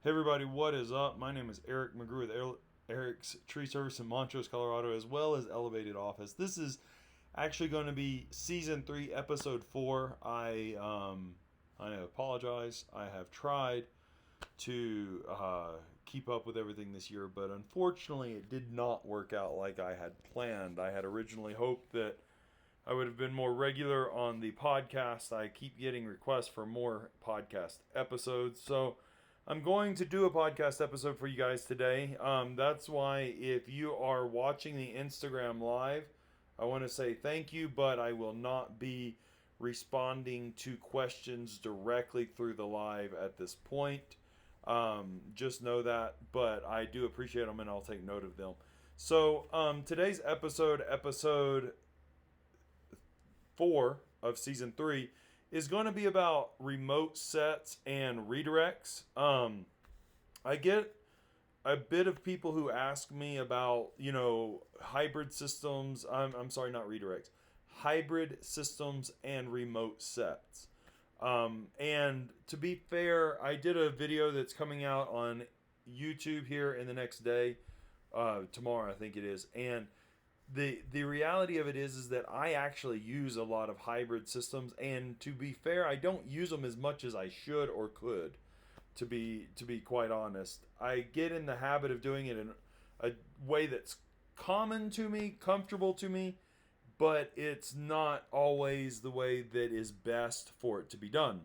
Hey everybody, what is up? My name is Eric McGrew with Eric's Tree Service in Montrose, Colorado, as well as Elevated Office. This is actually going to be season 3, episode 4. I apologize. I have tried to keep up with everything this year, but unfortunately, it did not work out like I had planned. I had originally hoped that I would have been more regular on the podcast. I keep getting requests for more podcast episodes, so I'm going to do a podcast episode for you guys today. That's why if you are watching the Instagram live, I want to say thank you, but I will not be responding to questions directly through the live at this point. Just know that, but I do appreciate them and I'll take note of them. So today's episode 4 of season 3, is going to be about remote sets and redirects. I get a bit of people who ask me about, hybrid systems. I'm sorry, not redirects. Hybrid systems and remote sets. And to be fair, I did a video that's coming out on YouTube here in the next day. Tomorrow, I think it is. And the reality of it is that I actually use a lot of hybrid systems, and to be fair, I don't use them as much as I should or could. To be quite honest, I get in the habit of doing it in a way that's common to me, comfortable to me, but it's not always the way that is best for it to be done.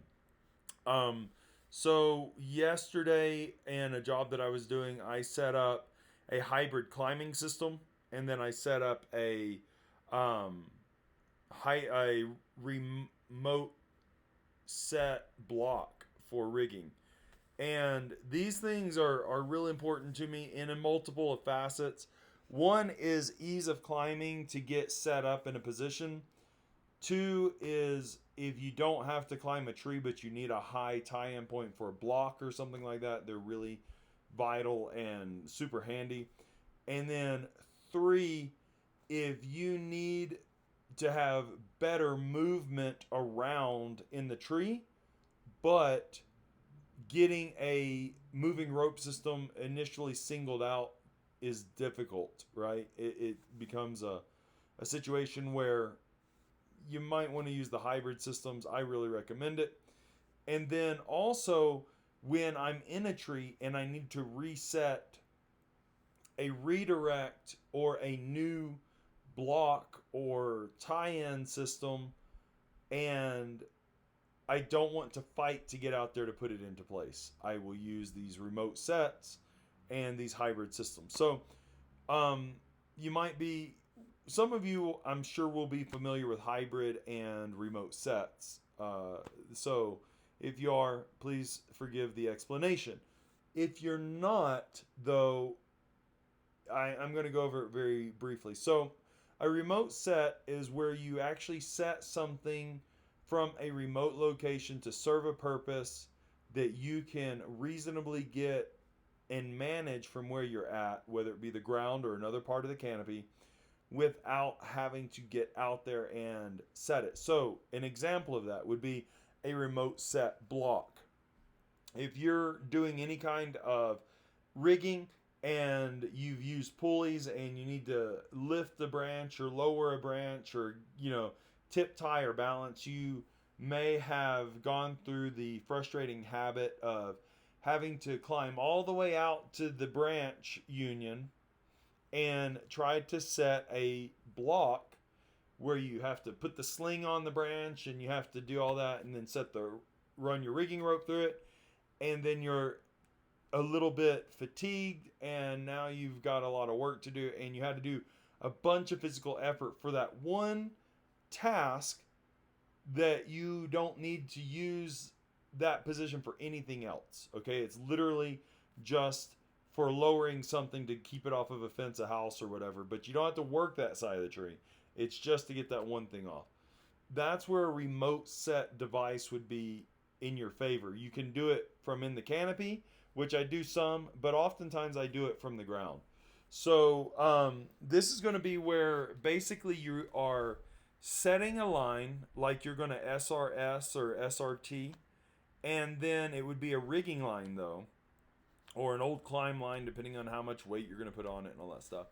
So yesterday, in a job that I was doing, I set up a hybrid climbing system, and then I set up a remote set block for rigging. And these things are really important to me in a multiple of facets. One is ease of climbing to get set up in a position. Two is if you don't have to climb a tree, but you need a high tie-in point for a block or something like that, they're really vital and super handy. And then 3, if you need to have better movement around in the tree, but getting a moving rope system initially singled out is difficult, right? It becomes a situation where you might want to use the hybrid systems. I really recommend it. And then also, when I'm in a tree and I need to reset a redirect or a new block or tie-in system, and I don't want to fight to get out there to put it into place, I will use these remote sets and these hybrid systems. So you might be, some of you I'm sure will be familiar with hybrid and remote sets. So if you are, please forgive the explanation. If you're not, though, I'm going to go over it very briefly. So, a remote set is where you actually set something from a remote location to serve a purpose that you can reasonably get and manage from where you're at, whether it be the ground or another part of the canopy, without having to get out there and set it. So, an example of that would be a remote set block. If you're doing any kind of rigging and you've used pulleys and you need to lift the branch or lower a branch or tip tie or balance, you may have gone through the frustrating habit of having to climb all the way out to the branch union and try to set a block where you have to put the sling on the branch and you have to do all that and then run your rigging rope through it, and then you're a little bit fatigued and now you've got a lot of work to do and you had to do a bunch of physical effort for that one task that you don't need to use that position for anything else. Okay, it's literally just for lowering something to keep it off of a fence, a house, or whatever, but you don't have to work that side of the tree. It's just to get that one thing off. That's where a remote set device would be in your favor. You can do it from in the canopy, which I do some, but oftentimes I do it from the ground. So this is going to be where basically you are setting a line like you're going to SRS or SRT, and then it would be a rigging line though, or an old climb line, depending on how much weight you're going to put on it and all that stuff.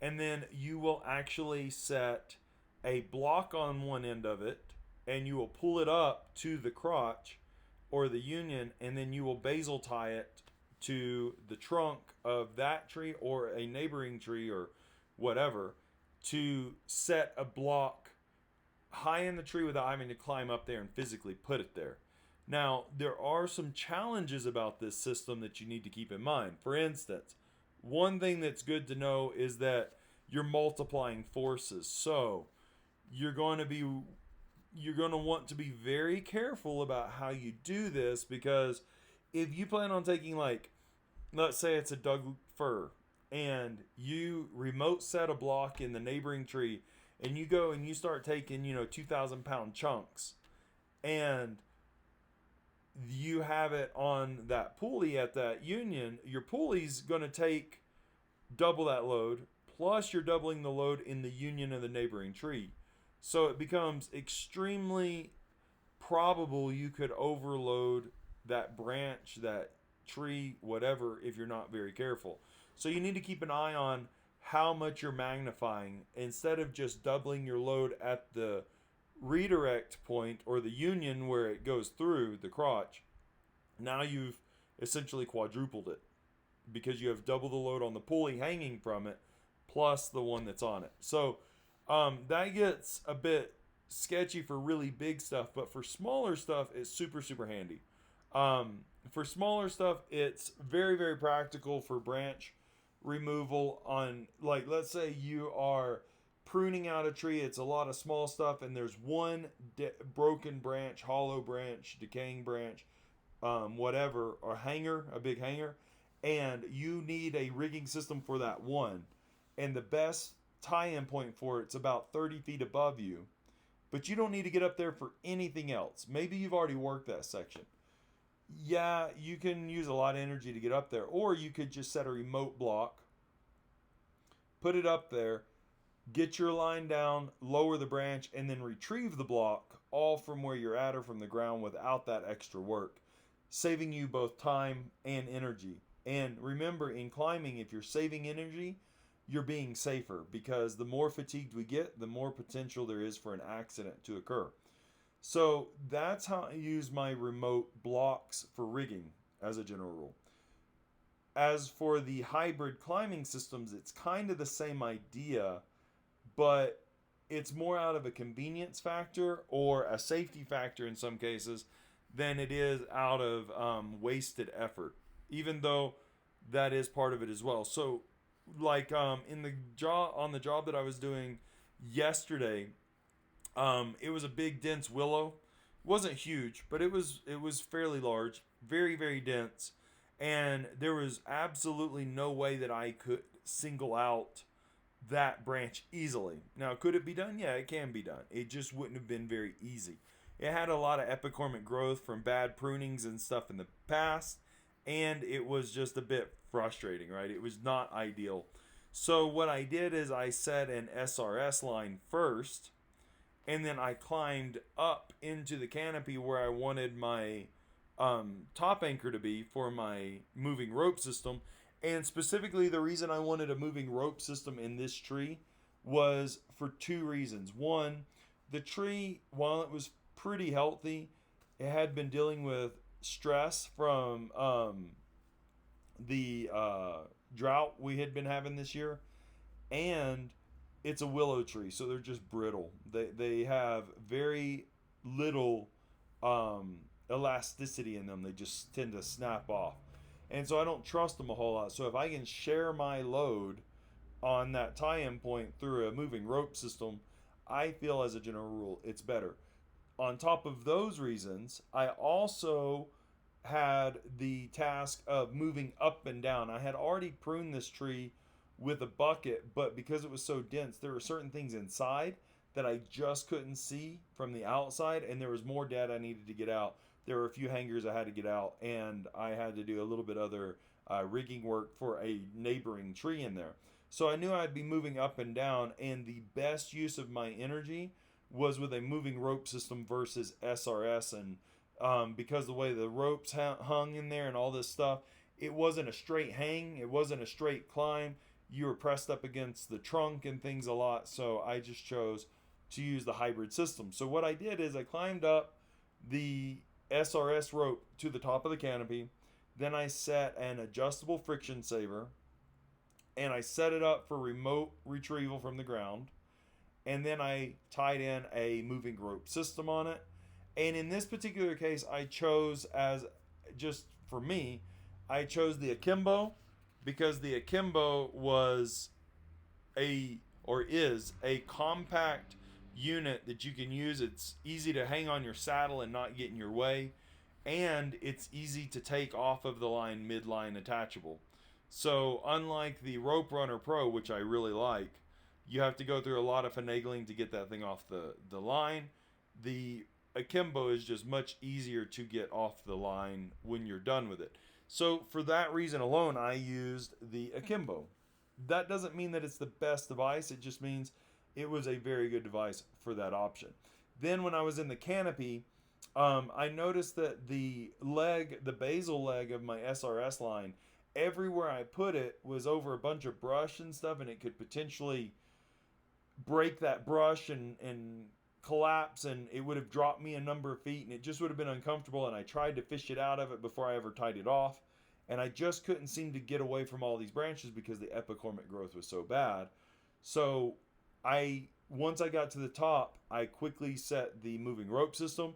And then you will actually set a block on one end of it, and you will pull it up to the crotch or the union, and then you will basal tie it to the trunk of that tree or a neighboring tree or whatever, to set a block high in the tree without having to climb up there and physically put it there. Now, there are some challenges about this system that you need to keep in mind. For instance, one thing that's good to know is that you're multiplying forces. So, you're going to want to be very careful about how you do this, because if you plan on taking, like, let's say it's a Doug fir, and you remote set a block in the neighboring tree, and you go and you start taking 2,000-pound chunks, and you have it on that pulley at that union, your pulley's going to take double that load, plus you're doubling the load in the union of the neighboring tree. So it becomes extremely probable you could overload that branch, that tree, whatever, if you're not very careful. So you need to keep an eye on how much you're magnifying. Instead of just doubling your load at the redirect point or the union where it goes through the crotch, now you've essentially quadrupled it, because you have double the load on the pulley hanging from it plus the one that's on it. So that gets a bit sketchy for really big stuff, but for smaller stuff, it's super, super handy. For smaller stuff, it's very, very practical for branch removal on, like, let's say you are pruning out a tree. It's a lot of small stuff, and there's one broken branch, hollow branch, decaying branch, whatever, or hanger, a big hanger, and you need a rigging system for that one. And the best tie-in point for it's about 30 feet above you, but you don't need to get up there for anything else. Maybe you've already worked that section. Yeah, you can use a lot of energy to get up there, or you could just set a remote block, put it up there, get your line down, lower the branch, and then retrieve the block all from where you're at or from the ground without that extra work, saving you both time and energy. And remember, in climbing, if you're saving energy, you're being safer, because the more fatigued we get, the more potential there is for an accident to occur. So that's how I use my remote blocks for rigging as a general rule. As for the hybrid climbing systems, it's kind of the same idea, but it's more out of a convenience factor or a safety factor in some cases than it is out of wasted effort, even though that is part of it as well. So, like in the job on the job that I was doing yesterday, it was a big dense willow. It wasn't huge, but it was fairly large, very, very dense, and there was absolutely no way that I could single out that branch easily. Now, could it be done? Yeah, it can be done. It just wouldn't have been very easy. It had a lot of epicormic growth from bad prunings and stuff in the past, and it was just a bit frustrating, right? It was not ideal. So what I did is I set an SRS line first, and then I climbed up into the canopy where I wanted my top anchor to be for my moving rope system. And specifically, the reason I wanted a moving rope system in this tree was for two reasons. One, the tree, while it was pretty healthy, it had been dealing with stress from the drought we had been having this year, and it's a willow tree, so they're just brittle. They have very little elasticity in them. They just tend to snap off, and so I don't trust them a whole lot. So if I can share my load on that tie-in point through a moving rope system, I feel as a general rule it's better. On top of those reasons, I also had the task of moving up and down. I had already pruned this tree with a bucket, but because it was so dense, there were certain things inside that I just couldn't see from the outside, and there was more data I needed to get out. There were a few hangers I had to get out, and I had to do a little bit other rigging work for a neighboring tree in there. So I knew I'd be moving up and down, and the best use of my energy was with a moving rope system versus SRS. And because the way the ropes hung in there and all this stuff, it wasn't a straight hang, it wasn't a straight climb. You were pressed up against the trunk and things a lot, so I just chose to use the hybrid system. So what I did is I climbed up the SRS rope to the top of the canopy. Then I set an adjustable friction saver and I set it up for remote retrieval from the ground. And then I tied in a moving rope system on it. And in this particular case, I chose, as just for me, I chose the Akimbo because the Akimbo was a or is a compact unit that you can use. It's easy to hang on your saddle and not get in your way, and it's easy to take off of the line midline attachable. So unlike the Rope Runner Pro, which I really like, you have to go through a lot of finagling to get that thing off the line. The Akimbo is just much easier to get off the line when you're done with it. So for that reason alone, I used the Akimbo. That doesn't mean that it's the best device. It just means it was a very good device for that option. Then when I was in the canopy, I noticed that the basal leg of my SRS line, everywhere I put it was over a bunch of brush and stuff, and it could potentially break that brush and collapse, and it would have dropped me a number of feet, and it just would have been uncomfortable. And I tried to fish it out of it before I ever tied it off, and I just couldn't seem to get away from all these branches because the epicormic growth was so bad. So once I got to the top, I quickly set the moving rope system.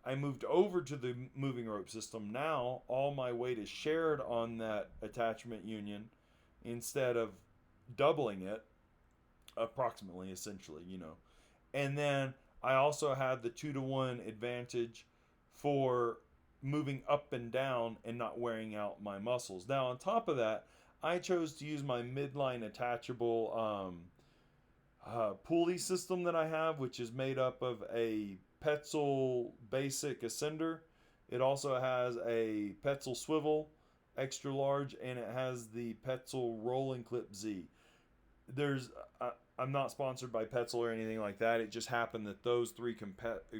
I moved over to the moving rope system. Now all my weight is shared on that attachment union instead of doubling it, approximately, essentially, And then I also had the 2-to-1 advantage for moving up and down and not wearing out my muscles. Now, on top of that, I chose to use my midline attachable pulley system that I have, which is made up of a Petzl basic ascender. It also has a Petzl swivel extra large, and it has the Petzl rolling clip Z. I'm not sponsored by Petzl or anything like that. It just happened that those three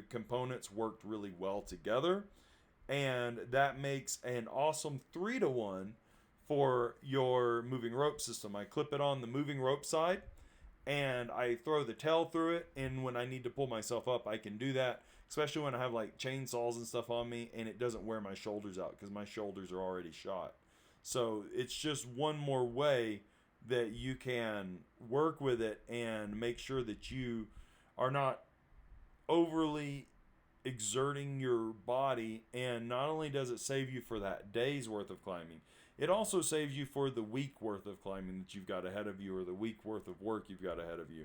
components worked really well together, and that makes an awesome 3-to-1 for your moving rope system. I clip it on the moving rope side, and I throw the tail through it, and when I need to pull myself up, I can do that, especially when I have like chainsaws and stuff on me, and it doesn't wear my shoulders out because my shoulders are already shot. So it's just one more way that you can work with it and make sure that you are not overly exerting your body. And not only does it save you for that day's worth of climbing, it also saves you for the week worth of climbing that you've got ahead of you, or the week worth of work you've got ahead of you.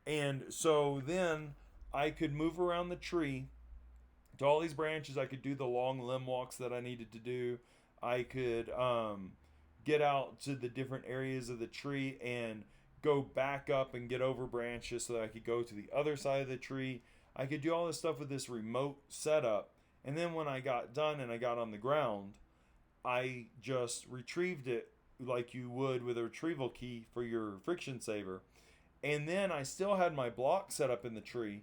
And so then I could move around the tree to all these branches. I could do the long limb walks that I needed to do. I could get out to the different areas of the tree and go back up and get over branches so that I could go to the other side of the tree. I could do all this stuff with this remote setup. And then when I got done and I got on the ground, I just retrieved it like you would with a retrieval key for your friction saver. And then I still had my block set up in the tree.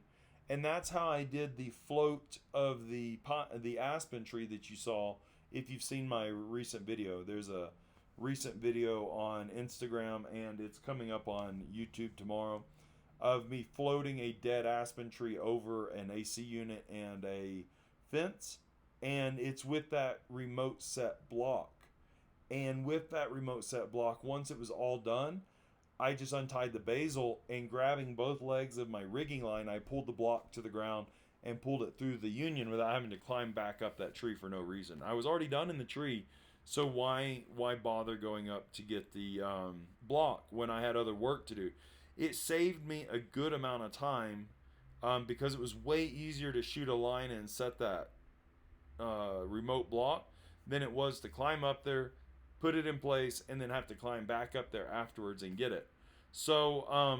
And that's how I did the float of the aspen tree that you saw. If you've seen my recent video, there's a recent video on Instagram, and it's coming up on YouTube tomorrow, of me floating a dead aspen tree over an AC unit and a fence. And it's with that remote set block. And with that remote set block, once it was all done, I just untied the basal, and grabbing both legs of my rigging line, I pulled the block to the ground and pulled it through the union without having to climb back up that tree for no reason. I was already done in the tree, so why bother going up to get the block when I had other work to do? It saved me a good amount of time because it was way easier to shoot a line and set that remote block than it was to climb up there, put it in place, and then have to climb back up there afterwards and get it. So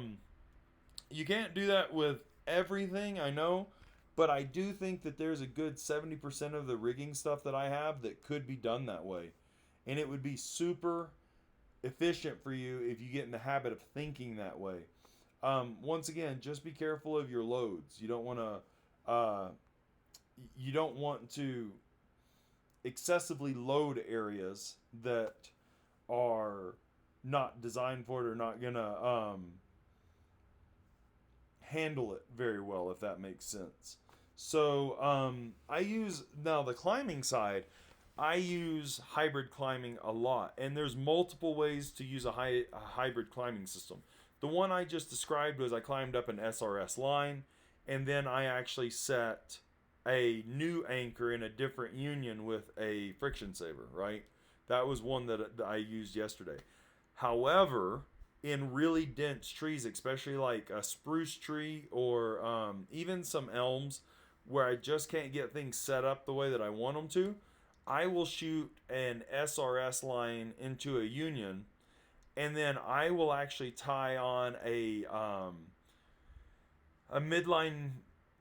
you can't do that with everything, I know, but I do think that there's a good 70% of the rigging stuff that I have that could be done that way. And it would be super efficient for you if you get in the habit of thinking that way. Once again, just be careful of your loads. You don't want to excessively load areas that are not designed for it or not gonna handle it very well, if that makes sense. So I use now the climbing side. I use hybrid climbing a lot, and there's multiple ways to use a hybrid climbing system. The one I just described was I climbed up an SRS line, and then I actually set a new anchor in a different union with a friction saver, right? That was one that I used yesterday. However, in really dense trees, especially like a spruce tree or even some elms, where I just can't get things set up the way that I want them to, I will shoot an SRS line into a union, and then I will actually tie on a midline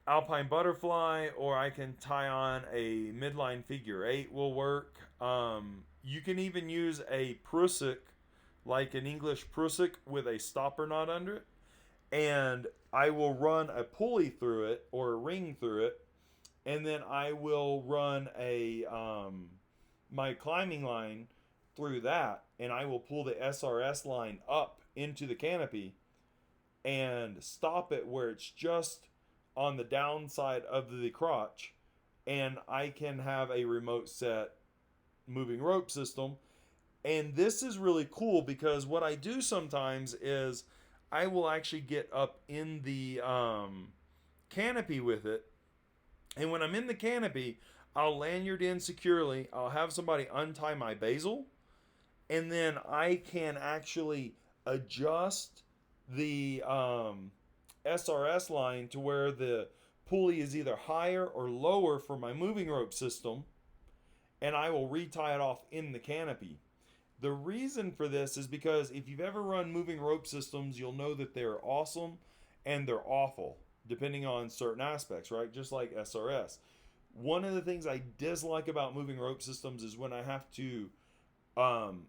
alpine butterfly, or I can tie on a midline figure eight will work. You can even use a prusik, like an English prusik with a stopper knot under it, and I will run a pulley through it or a ring through it, and then I will run a my climbing line through that, and I will pull the SRS line up into the canopy and stop it where it's just on the downside of the crotch, and I can have a remote set moving rope system. And this is really cool because what I do sometimes is I will actually get up in the canopy with it, and when I'm in the canopy, I'll lanyard in securely. I'll have somebody untie my basil, and then I can actually adjust the SRS line to where the pulley is either higher or lower for my moving rope system, and I will retie it off in the canopy. The reason for this is because if you've ever run moving rope systems, you'll know that they're awesome and they're awful, depending on certain aspects, right? Just like SRS. One of the things I dislike about moving rope systems is when I have to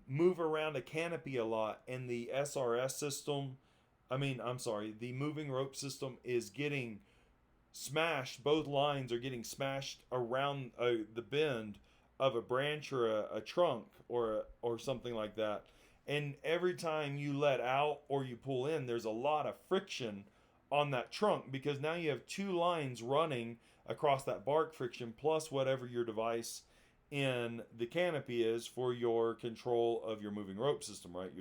move around a canopy a lot, and the SRS system, the moving rope system is getting smashed. Both lines are getting smashed around the bend of a branch or a trunk or something like that. And every time you let out or you pull in, there's a lot of friction on that trunk, because now you have two lines running across that bark friction plus whatever your device in the canopy is for your control of your moving rope system, right?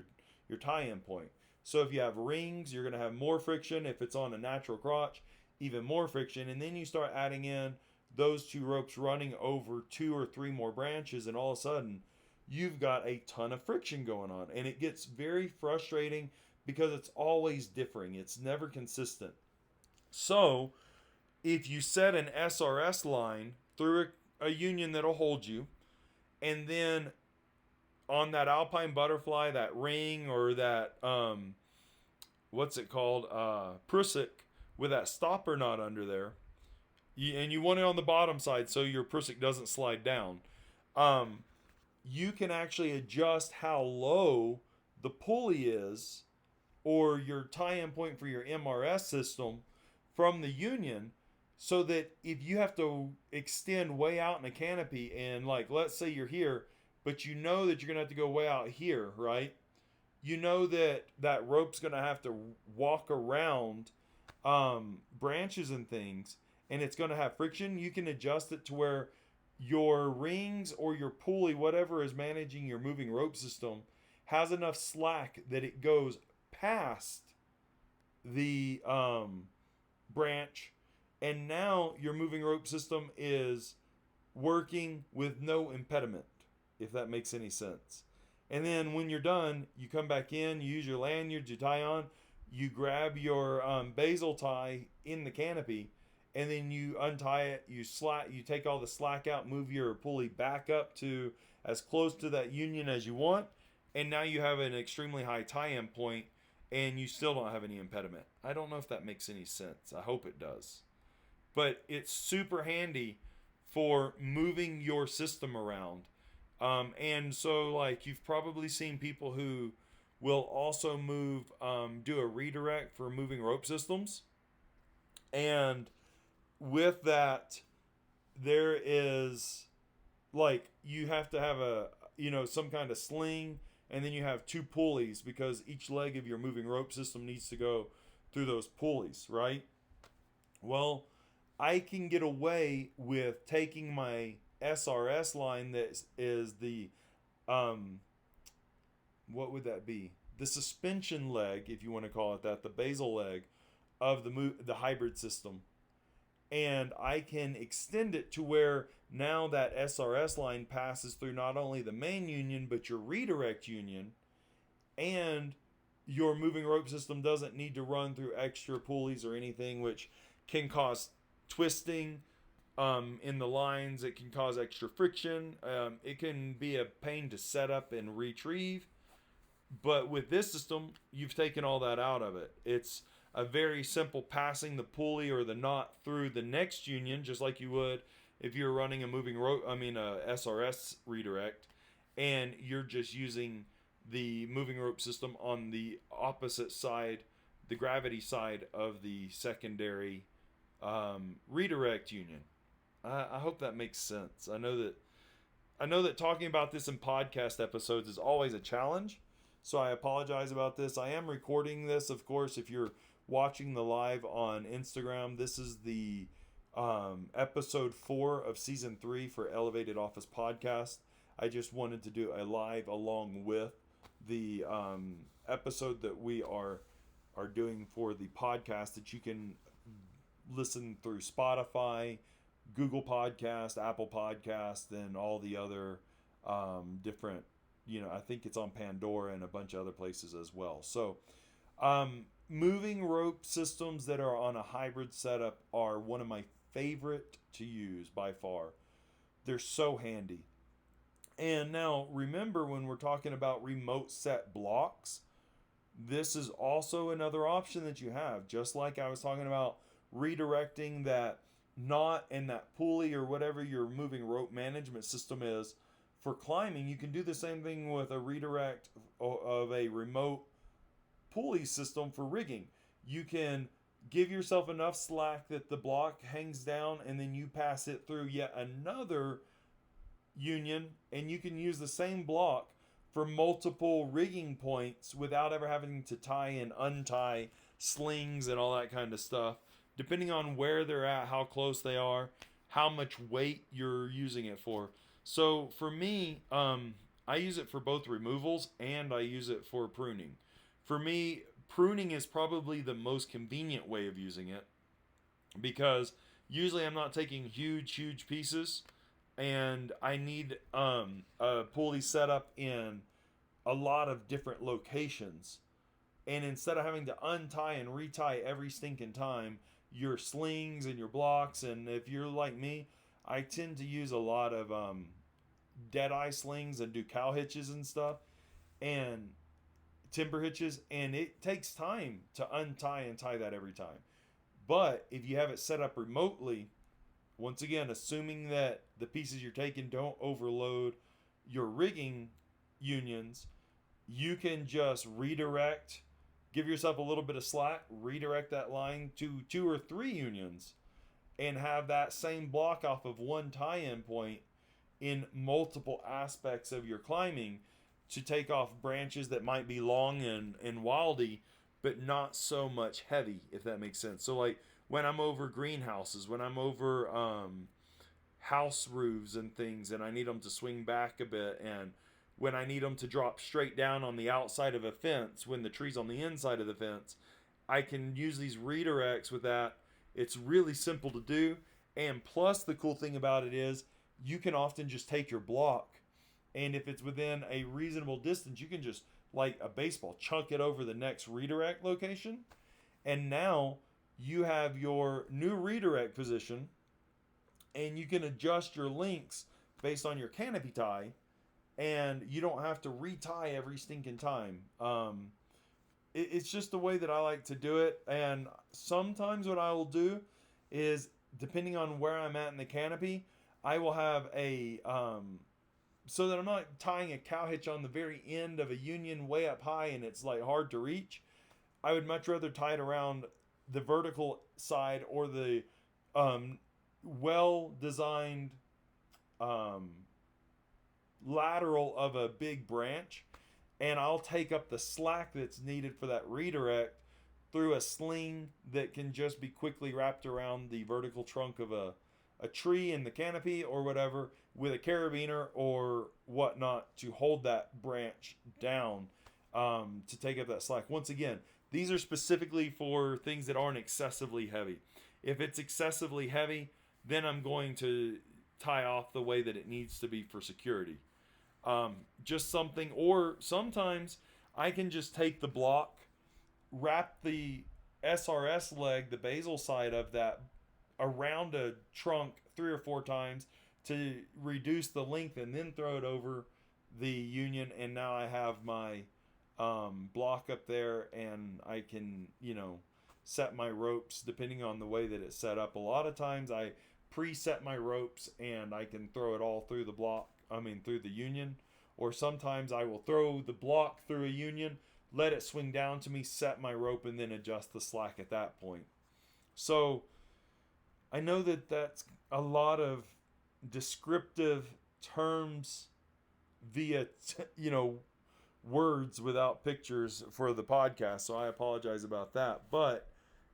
Your tie-in point. So if you have rings, you're going to have more friction. If it's on a natural crotch, even more friction. And then you start adding in those two ropes running over two or three more branches, and all of a sudden you've got a ton of friction going on, and it gets very frustrating because it's always differing. It's never consistent. So if you set an SRS line through a union that'll hold you, and then on that alpine butterfly, that ring, or that what's it called, prusik, with that stopper knot under there, and you want it on the bottom side so your prusik doesn't slide down, you can actually adjust how low the pulley is, or your tie-in point for your MRS system, from the union, so that if you have to extend way out in a canopy, and like let's say you're here, but you know that you're going to have to go way out here, right? You know that that rope's going to have to walk around branches and things, and it's going to have friction. You can adjust it to where your rings or your pulley, whatever is managing your moving rope system, has enough slack that it goes past the branch, and now your moving rope system is working with no impediment, if that makes any sense. And then when you're done, you come back in, you use your lanyard, you tie on, you grab your basil tie in the canopy, and then you untie it, you take all the slack out, move your pulley back up to as close to that union as you want, and now you have an extremely high tie-in point, and you still don't have any impediment. I don't know if that makes any sense. I hope it does. But it's super handy for moving your system around. And so, like, you've probably seen people who will also do a redirect for moving rope systems. And with that, there is like you have to have some kind of sling, and then you have two pulleys because each leg of your moving rope system needs to go through those pulleys, right? Well, I can get away with taking my SRS line that is the um what would that be? The suspension leg, if you want to call it that, the basal leg of the hybrid system, and I can extend it to where now that SRS line passes through not only the main union but your redirect union, and your moving rope system doesn't need to run through extra pulleys or anything, which can cause twisting in the lines. It can cause extra friction. It can be a pain to set up and retrieve. But with this system, you've taken all that out of it. It's a very simple passing the pulley or the knot through the next union, just like you would if you're running a moving rope, a SRS redirect, and you're just using the moving rope system on the opposite side, the gravity side of the secondary redirect union. I hope that makes sense. I know that talking about this in podcast episodes is always a challenge, so I apologize about this. I am recording this, of course, if you're watching the live on Instagram. This is the episode 4 of season 3 for Elevated Office Podcast. I just wanted to do a live along with the episode that we are doing for the podcast that you can listen through Spotify, Google Podcast, Apple Podcast, and all the other different, I think it's on Pandora and a bunch of other places as well. So moving rope systems that are on a hybrid setup are one of my favorite to use by far. They're so handy. And now remember, when we're talking about remote set blocks, this is also another option that you have. Just like I was talking about redirecting that knot and that pulley or whatever your moving rope management system is for climbing, you can do the same thing with a redirect of a remote pulley system for rigging. You can give yourself enough slack that the block hangs down, and then you pass it through yet another union, and you can use the same block for multiple rigging points without ever having to tie and untie slings and all that kind of stuff, depending on where they're at, how close they are, how much weight you're using it for. So for me, I use it for both removals and I use it for pruning. For me, pruning is probably the most convenient way of using it, because usually I'm not taking huge pieces, and I need a pulley set up in a lot of different locations. And instead of having to untie and retie every stinking time your slings and your blocks, and if you're like me, I tend to use a lot of dead-eye slings and do cow hitches and stuff, and timber hitches, and it takes time to untie and tie that every time. But if you have it set up remotely, once again, assuming that the pieces you're taking don't overload your rigging unions, you can just redirect, give yourself a little bit of slack, redirect that line to 2 or 3 unions, and have that same block off of one tie-in point in multiple aspects of your climbing to take off branches that might be long and wildy, but not so much heavy, if that makes sense. So like when I'm over greenhouses, when I'm over house roofs and things, and I need them to swing back a bit, and when I need them to drop straight down on the outside of a fence when the tree's on the inside of the fence, I can use these redirects with that. It's really simple to do, and plus the cool thing about it is you can often just take your block, and if it's within a reasonable distance, you can just, like a baseball, chunk it over the next redirect location, and now you have your new redirect position, and you can adjust your links based on your canopy tie, and you don't have to retie every stinking time. It's just the way that I like to do it. And sometimes what I will do is, depending on where I'm at in the canopy, I will have a so that I'm not tying a cow hitch on the very end of a union way up high and it's like hard to reach. I would much rather tie it around the vertical side or the well designed lateral of a big branch, and I'll take up the slack that's needed for that redirect through a sling that can just be quickly wrapped around the vertical trunk of a tree in the canopy or whatever, with a carabiner or whatnot to hold that branch down, to take up that slack. Once again, these are specifically for things that aren't excessively heavy. If it's excessively heavy, then I'm going to tie off the way that it needs to be for security. Just something, or sometimes I can just take the block, wrap the SRS leg, the basal side of that, around a trunk 3 or 4 times to reduce the length, and then throw it over the union, and now I have my block up there, and I can, set my ropes depending on the way that it's set up. A lot of times I preset my ropes and I can throw it all through the block, through the union, or sometimes I will throw the block through a union, let it swing down to me, set my rope, and then adjust the slack at that point. So I know that that's a lot of descriptive terms via, words without pictures for the podcast, so I apologize about that. But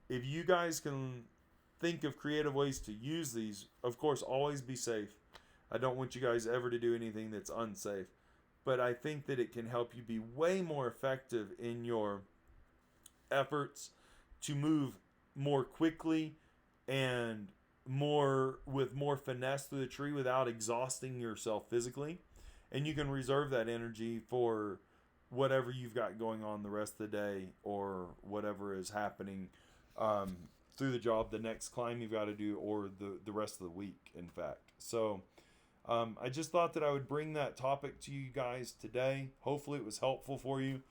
if you guys can think of creative ways to use these, of course, always be safe. I don't want you guys ever to do anything that's unsafe. But I think that it can help you be way more effective in your efforts to move more quickly and with more finesse through the tree without exhausting yourself physically. And you can reserve that energy for whatever you've got going on the rest of the day, or whatever is happening through the job, the next climb you've got to do, or the rest of the week, in fact. So I just thought that I would bring that topic to you guys today. Hopefully it was helpful for you.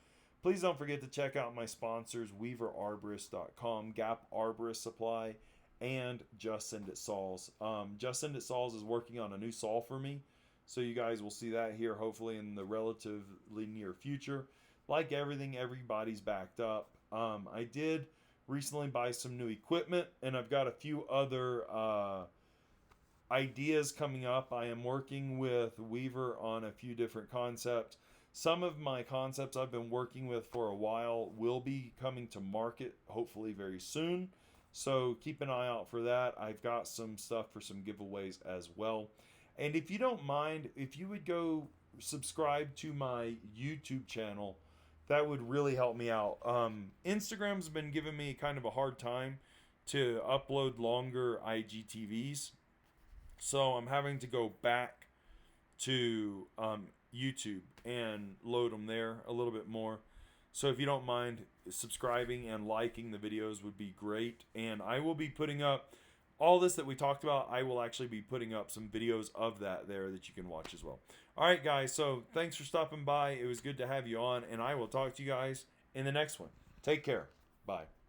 Please don't forget to check out my sponsors, weaverarborist.com, Gap Arborist Supply, and Just Send It Saws. Just Send It Saws is working on a new saw for me, so you guys will see that here hopefully in the relatively near future. Like everything, everybody's backed up. I did recently buy some new equipment, and I've got a few other ideas coming up. I am working with Weaver on a few different concepts. Some of my concepts I've been working with for a while will be coming to market hopefully very soon, so keep an eye out for that. I've got some stuff for some giveaways as well. And if you don't mind, if you would go subscribe to my YouTube channel, that would really help me out. Instagram's been giving me kind of a hard time to upload longer IGTVs, so I'm having to go back to YouTube and load them there a little bit more. So if you don't mind subscribing and liking the videos would be great. And I will be putting up all this that we talked about. I will actually be putting up some videos of that there that you can watch as well. All right, guys. So thanks for stopping by. It was good to have you on, and I will talk to you guys in the next one. Take care. Bye.